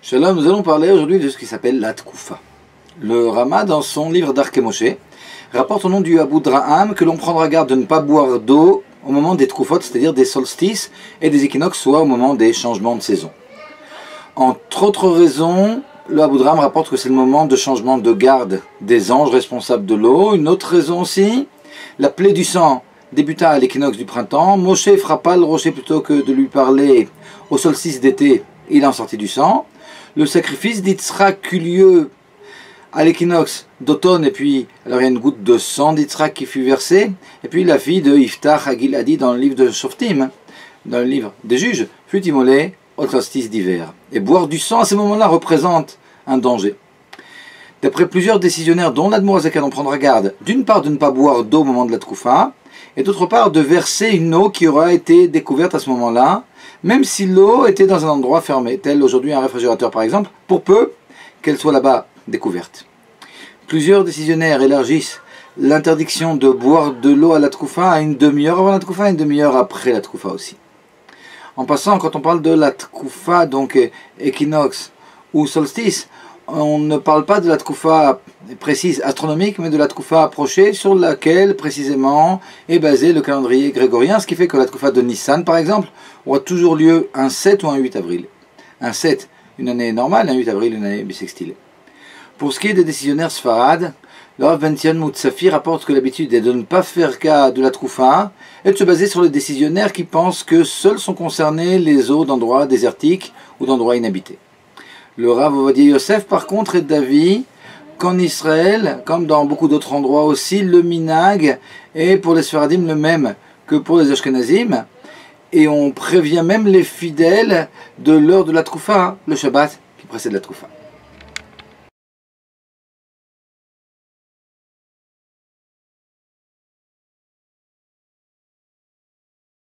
Shalom, nous allons parler aujourd'hui de ce qui s'appelle la Tkoufa. Le Rama, dans son livre d'Arke Moshe, rapporte au nom du Abudraham que l'on prendra garde de ne pas boire d'eau au moment des Tkoufot, c'est-à-dire des solstices et des équinoxes, soit au moment des changements de saison. Entre autres raisons, le Abudraham rapporte que c'est le moment de changement de garde des anges responsables de l'eau. Une autre raison aussi, la plaie du sang débuta à l'équinoxe du printemps. Moshe frappa le rocher plutôt que de lui parler au solstice d'été, il en sortit du sang. Le sacrifice d'Yitzhak eut lieu à l'équinoxe d'automne, et puis alors il y a une goutte de sang d'Yitzhak qui fut versée, et puis la fille de Yiftach Hagiladi dans le livre de Shoftim, dans le livre des juges, fut immolée au solstice d'hiver. Et boire du sang à ce moment-là représente un danger. D'après plusieurs décisionnaires, dont l'Admour Azaken, on prendra garde, d'une part de ne pas boire d'eau au moment de la Tkoufa, et d'autre part de verser une eau qui aura été découverte à ce moment-là, même si l'eau était dans un endroit fermé, tel aujourd'hui un réfrigérateur par exemple, pour peu qu'elle soit là-bas découverte. Plusieurs décisionnaires élargissent l'interdiction de boire de l'eau à la Tkoufa à une demi-heure avant la Tkoufa et une demi-heure après la Tkoufa aussi. En passant, quand on parle de la Tkoufa, donc équinoxe ou solstice, on ne parle pas de la Tkoufa précise astronomique, mais de la Tkoufa approchée sur laquelle précisément est basé le calendrier grégorien, ce qui fait que la Tkoufa de Nissan par exemple aura toujours lieu un 7 ou un 8 avril. Un 7, une année normale, un 8 avril, une année bissextile. Pour ce qui est des décisionnaires Sfarad, le Rav Ben Zion Moutsafi rapporte que l'habitude est de ne pas faire cas de la Tkoufa et de se baser sur les décisionnaires qui pensent que seuls sont concernés les eaux d'endroits désertiques ou d'endroits inhabités. Le Rav Ovadia Yosef, par contre, est d'avis qu'en Israël, comme dans beaucoup d'autres endroits aussi, le minag est pour les Sfaradim le même que pour les Ashkenazim, et on prévient même les fidèles de l'heure de la Tkoufa, le Shabbat qui précède la Tkoufa.